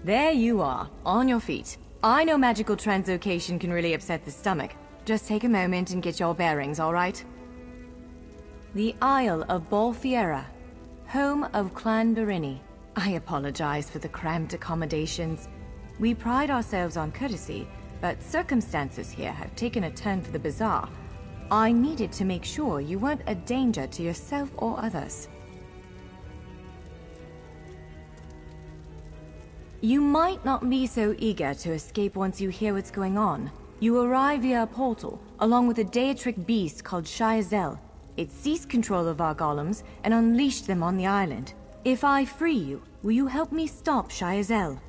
There you are, on your feet. I know magical translocation can really upset the stomach. Just take a moment and get your bearings, all right? The Isle of Bolfiera, home of Clan Berini. I apologize for the cramped accommodations. We pride ourselves on courtesy, but circumstances here have taken a turn for the bizarre. I needed to make sure you weren't a danger to yourself or others. You might not be so eager to escape once you hear what's going on. You arrive via a portal, along with a Daetric beast called Shayazel. It seized control of our golems and unleashed them on the island. If I free you, will you help me stop Shayazel?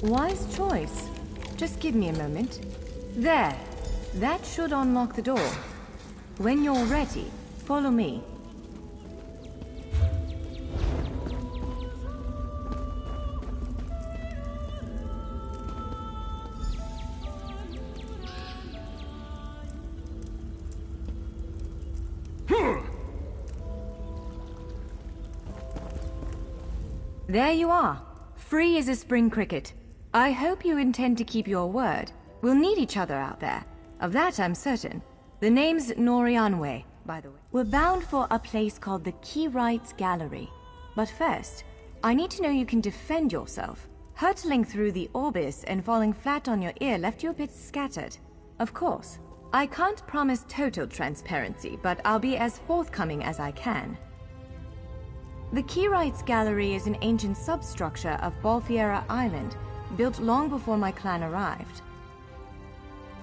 Wise choice. Just give me a moment. There. That should unlock the door. When you're ready, follow me. There you are, free as a spring cricket. I hope you intend to keep your word. We'll need each other out there. Of that I'm certain. The name's Norianwe, by the way. We're bound for a place called the Keyrights Gallery. But first, I need to know you can defend yourself. Hurtling through the Orbis and falling flat on your ear left you a bit scattered. Of course, I can't promise total transparency, but I'll be as forthcoming as I can. The Keyrights Gallery is an ancient substructure of Bolfiera Island, built long before my clan arrived.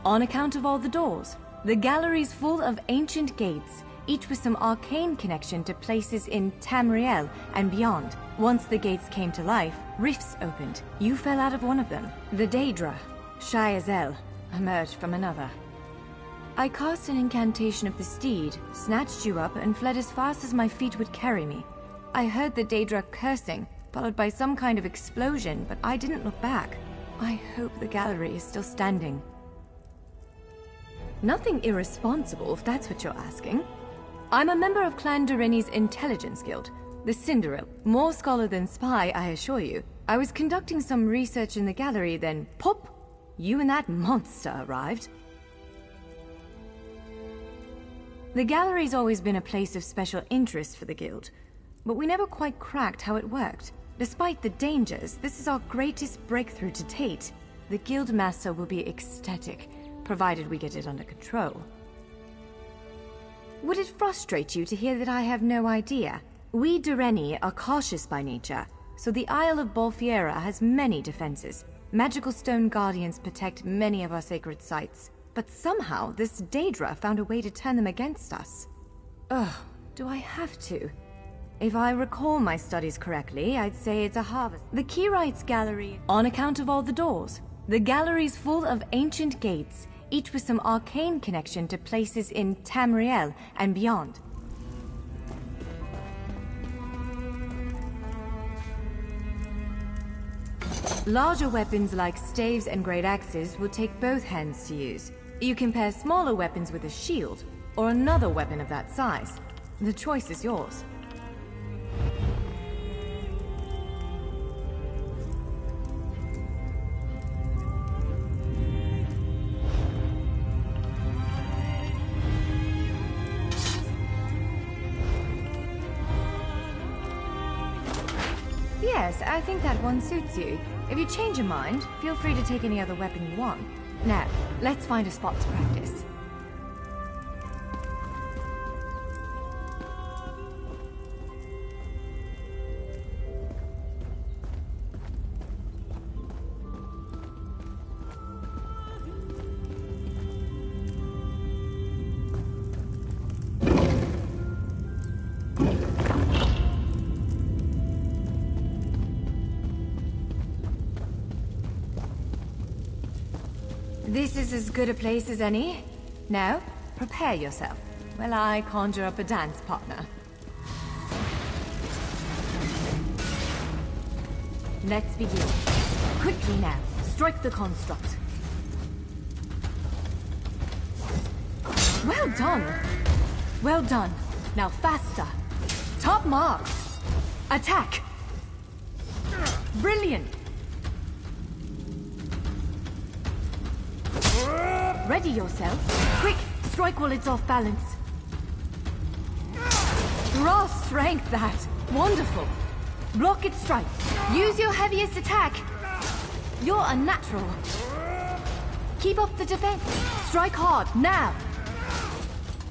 On account of all the doors, the gallery's full of ancient gates, each with some arcane connection to places in Tamriel and beyond. Once the gates came to life, rifts opened. You fell out of one of them. The Daedra, Shayazel, emerged from another. I cast an incantation of the steed, snatched you up, and fled as fast as my feet would carry me. I heard the Daedra cursing, followed by some kind of explosion, but I didn't look back. I hope the gallery is still standing. Nothing irresponsible, if that's what you're asking. I'm a member of Clan Dorini's intelligence guild, the Cinderell. More scholar than spy, I assure you. I was conducting some research in the gallery, then pop! You and that monster arrived. The gallery's always been a place of special interest for the guild, but we never quite cracked how it worked. Despite the dangers, this is our greatest breakthrough to date. The Guildmaster will be ecstatic, provided we get it under control. Would it frustrate you to hear that I have no idea? We Doreni are cautious by nature, so the Isle of Bolfiera has many defenses. Magical stone guardians protect many of our sacred sites, but somehow this Daedra found a way to turn them against us. Ugh, do I have to? If I recall my studies correctly, I'd say it's a harvest. The Keyrights Gallery, on account of all the doors. The gallery's full of ancient gates, each with some arcane connection to places in Tamriel and beyond. Larger weapons like staves and great axes will take both hands to use. You can pair smaller weapons with a shield, or another weapon of that size. The choice is yours. Yes, I think that one suits you. If you change your mind, feel free to take any other weapon you want. Now, let's find a spot to practice. This is as good a place as any. Now, prepare yourself while I conjure up a dance partner. Let's begin. Quickly now, strike the construct. Well done! Well done. Now faster. Top marks. Attack! Brilliant! Ready yourself. Quick, strike while it's off balance. Raw strength, that. Wonderful. Block its strike. Use your heaviest attack. You're unnatural. Keep up the defense. Strike hard, now.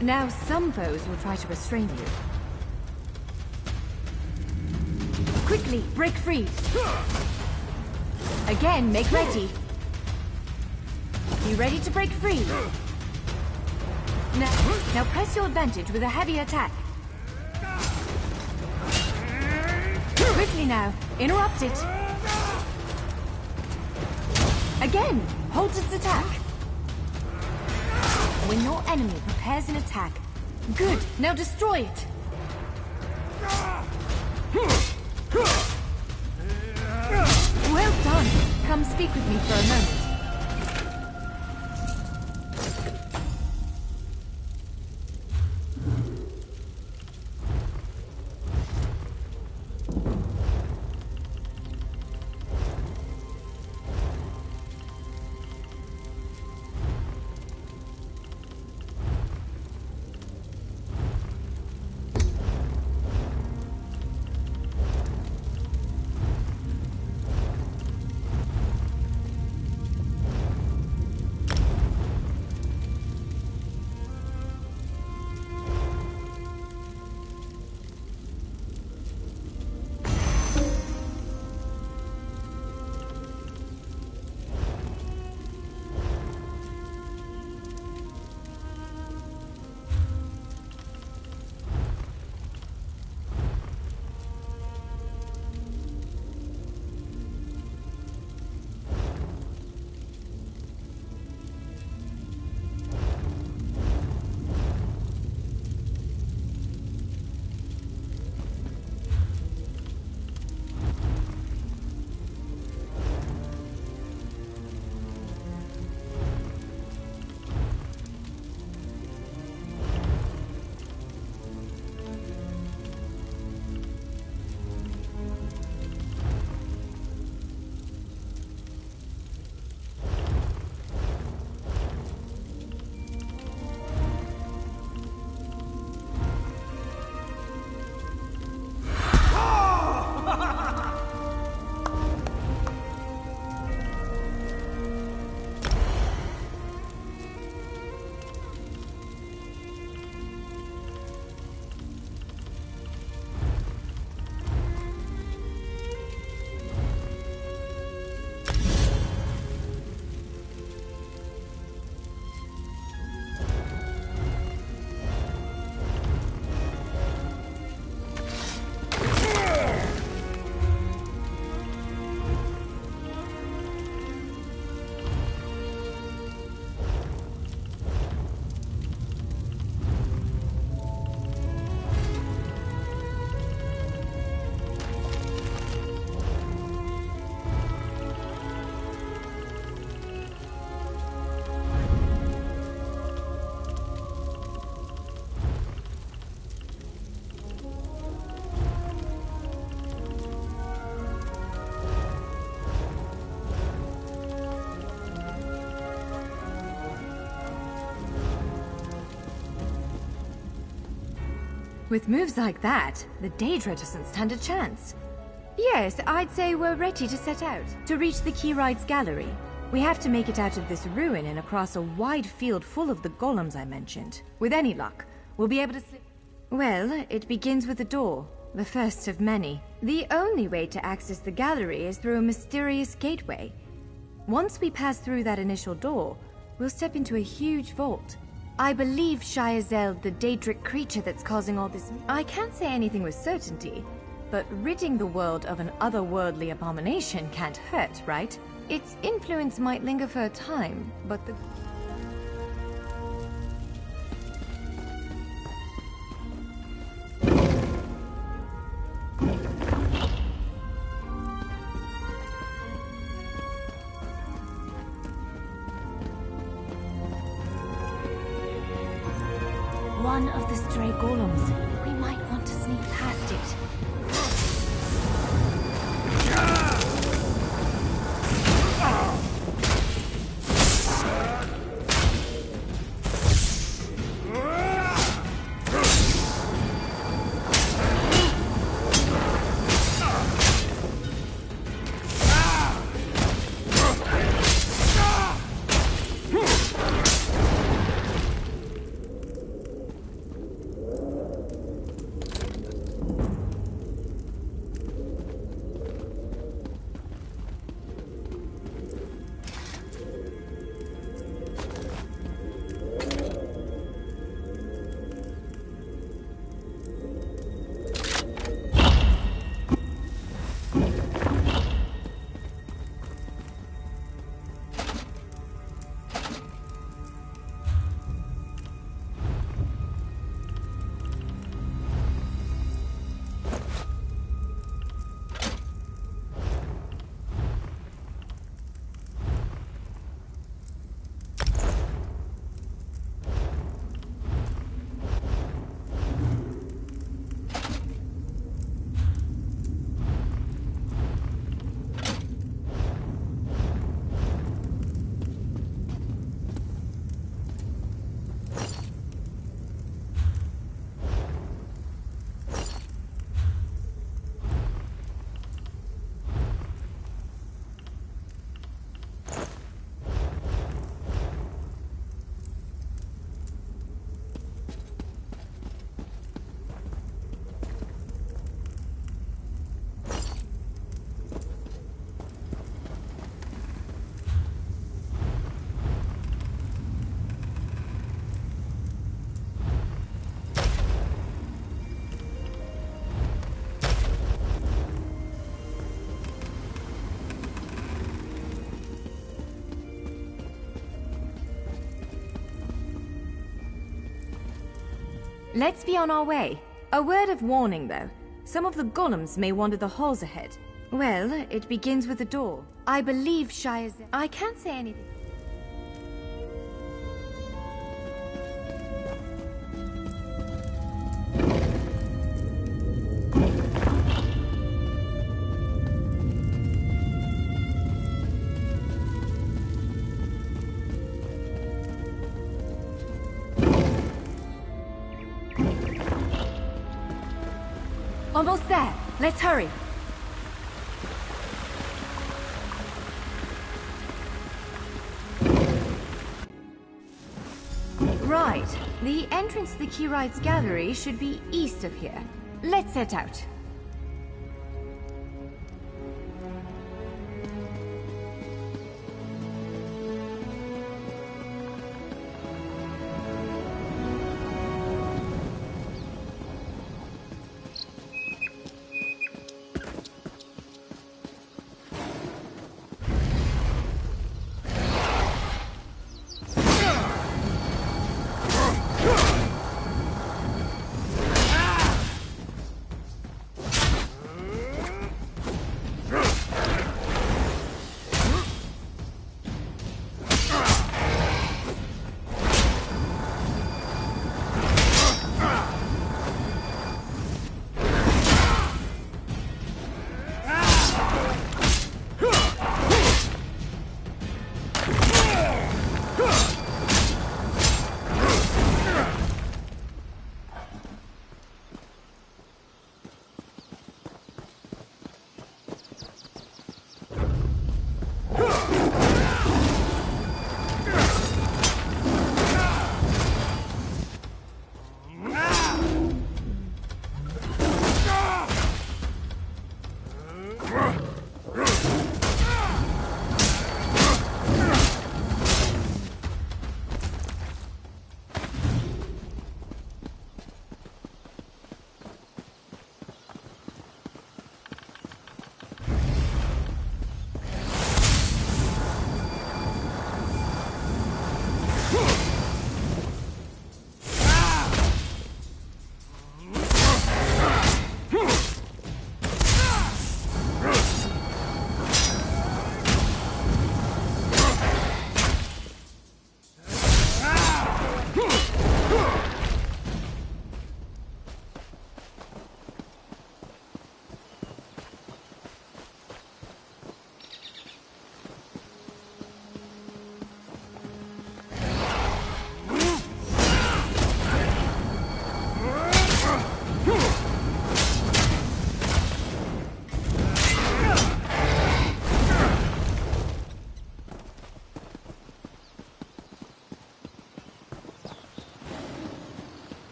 Now some foes will try to restrain you. Quickly, break free. Again, make ready. Be ready to break free. Now press your advantage with a heavy attack. Quickly now, interrupt it. Again, hold its attack. When your enemy prepares an attack. Good, now destroy it. Well done. Come speak with me for a moment. With moves like that, the Daedra doesn't stand a chance. Yes, I'd say we're ready to set out. To reach the Keyride's gallery, we have to make it out of this ruin and across a wide field full of the golems I mentioned. With any luck, we'll be able to slip... Well, it begins with a door, the first of many. The only way to access the gallery is through a mysterious gateway. Once we pass through that initial door, we'll step into a huge vault. I believe Shyazel, the Daedric creature that's causing all this... I can't say anything with certainty, but ridding the world of an otherworldly abomination can't hurt, right? Its influence might linger for a time, but the... One of the stray golems. We might want to sneak past it. Let's be on our way. A word of warning, though. Some of the golems may wander the halls ahead. Well, it begins with a door. I believe Shire's... I can't say anything. Almost there. Let's hurry. Right. The entrance to the Keyrites Gallery should be east of here. Let's set out.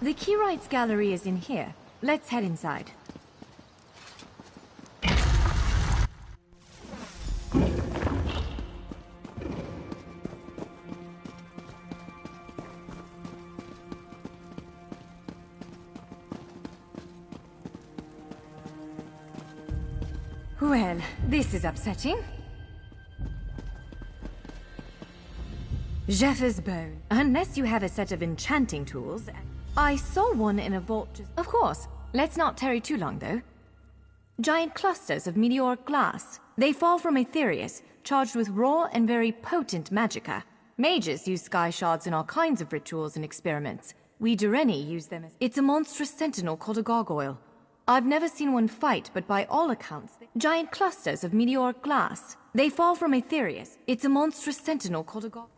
The Keyrites Gallery is in here. Let's head inside. Well, this is upsetting. Zephyrs Bone. Unless you have a set of enchanting tools... I saw one in a vault just... Of course. Let's not tarry too long, though. Giant clusters of meteoric glass. They fall from Aetherius, charged with raw and very potent magicka. Mages use sky shards in all kinds of rituals and experiments. We Dureni use them as... It's a monstrous sentinel called a gargoyle. I've never seen one fight, but by all accounts... Giant clusters of meteoric glass. They fall from Aetherius. It's a monstrous sentinel called a gargoyle.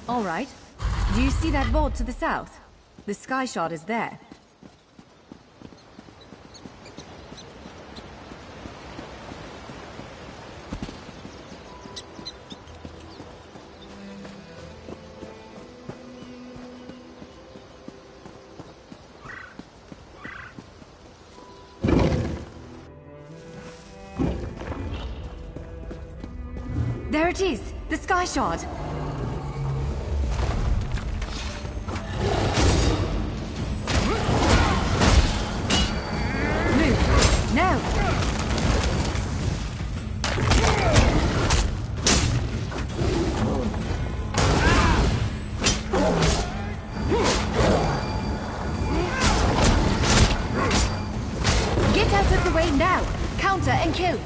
All right. Do you see that vault to the south? The Sky Shard is there. There it is! The Sky Shard! Move! Now! Get out of the way now! Counter and kill!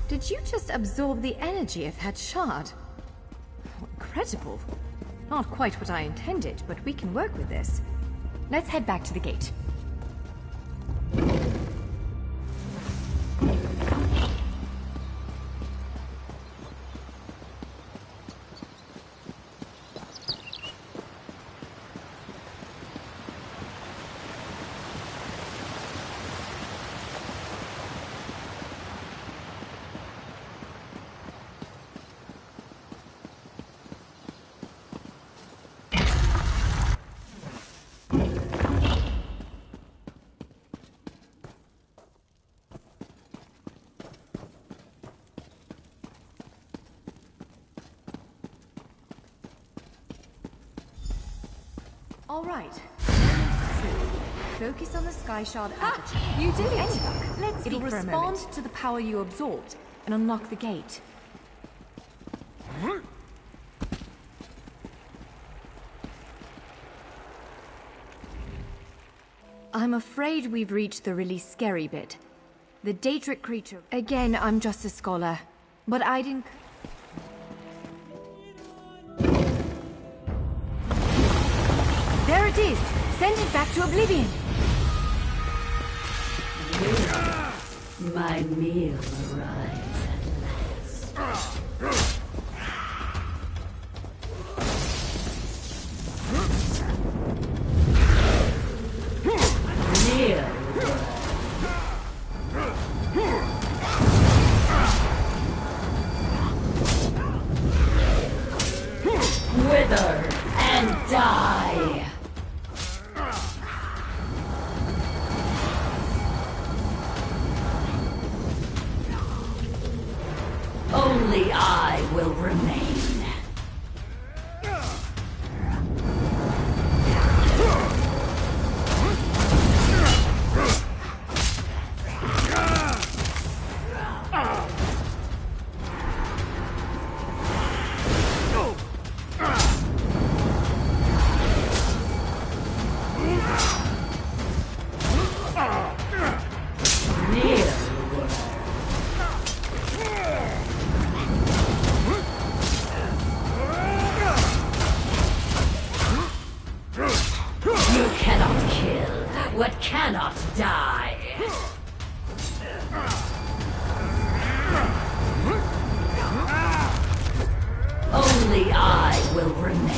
Did you just absorb the energy of that shard? Oh, incredible. Not quite what I intended, but we can work with this. Let's head back to the gate. All right. Focus on the Sky Shard aperture. You did it! Any luck? Let's It'll respond to the power you absorbed and unlock the gate. I'm afraid we've reached the really scary bit. The Daedric creature. Again, I'm just a scholar, but I didn't... There it is! Send it back to oblivion! My meal arrives at last. Meal. Wither and die! Only I will remain. What cannot die. Only I will remain.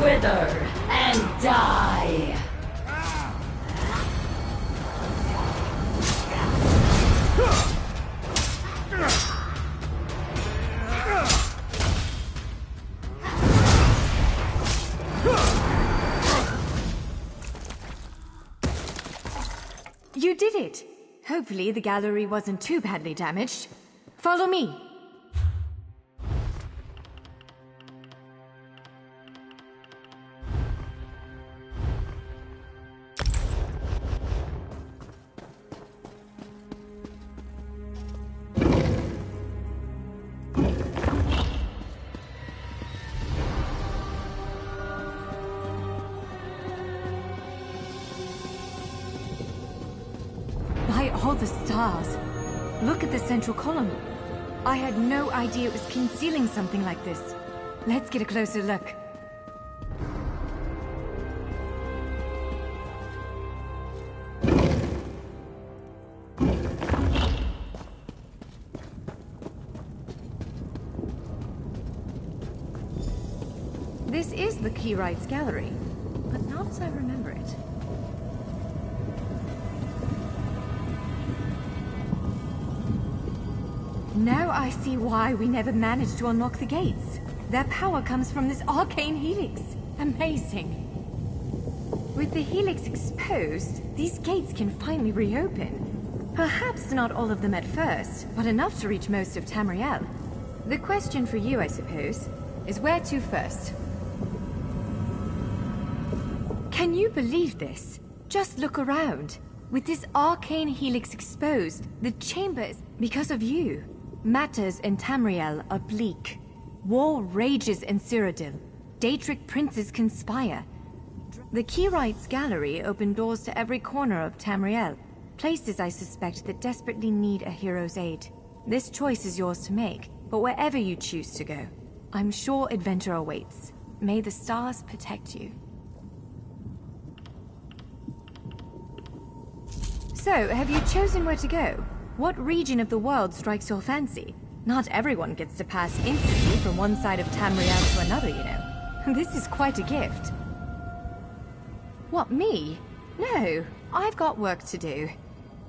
Wither and die. You did it! Hopefully the gallery wasn't too badly damaged. Follow me! the stars. Look at the central column. I had no idea it was concealing something like this. Let's get a closer look. This is the Keyrites Gallery, but not as I remember it. Now I see why we never managed to unlock the gates. Their power comes from this arcane helix. Amazing. With the helix exposed, these gates can finally reopen. Perhaps not all of them at first, but enough to reach most of Tamriel. The question for you, I suppose, is where to first? Can you believe this? Just look around. With this arcane helix exposed, the chamber is because of you. Matters in Tamriel are bleak. War rages in Cyrodiil. Daedric princes conspire. The Keyrites Gallery opened doors to every corner of Tamriel, places I suspect that desperately need a hero's aid. This choice is yours to make, but wherever you choose to go, I'm sure adventure awaits. May the stars protect you. So, have you chosen where to go? What region of the world strikes your fancy? Not everyone gets to pass instantly from one side of Tamriel to another, you know. This is quite a gift. What, me? No, I've got work to do.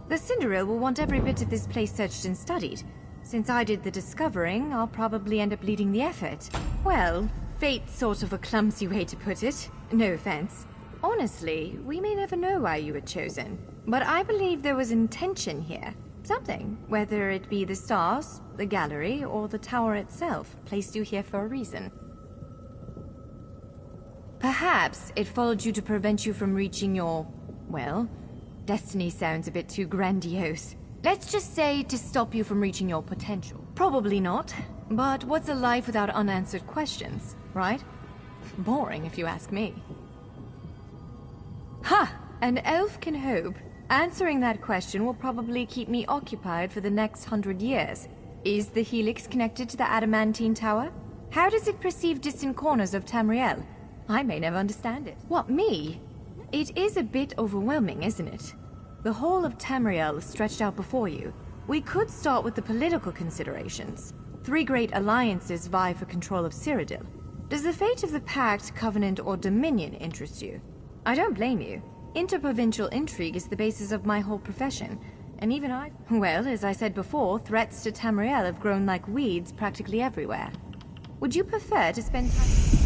The Cinderil will want every bit of this place searched and studied. Since I did the discovering, I'll probably end up leading the effort. Well, fate's sort of a clumsy way to put it. No offense. Honestly, we may never know why you were chosen. But I believe there was intention here. Something, whether it be the stars, the gallery, or the tower itself, placed you here for a reason. Perhaps it followed you to prevent you from reaching your, well, destiny sounds a bit too grandiose. Let's just say to stop you from reaching your potential. Probably not, but what's a life without unanswered questions, right? Boring if you ask me. Ha! An elf can hope. Answering that question will probably keep me occupied for the next 100 years. Is the Helix connected to the Adamantine Tower? How does it perceive distant corners of Tamriel? I may never understand it. What, me? It is a bit overwhelming, isn't it? The whole of Tamriel is stretched out before you. We could start with the political considerations. 3 great alliances vie for control of Cyrodiil. Does the fate of the Pact, Covenant, or Dominion interest you? I don't blame you. Interprovincial intrigue is the basis of my whole profession, and even well, as I said before, threats to Tamriel have grown like weeds practically everywhere. Would you prefer to spend time...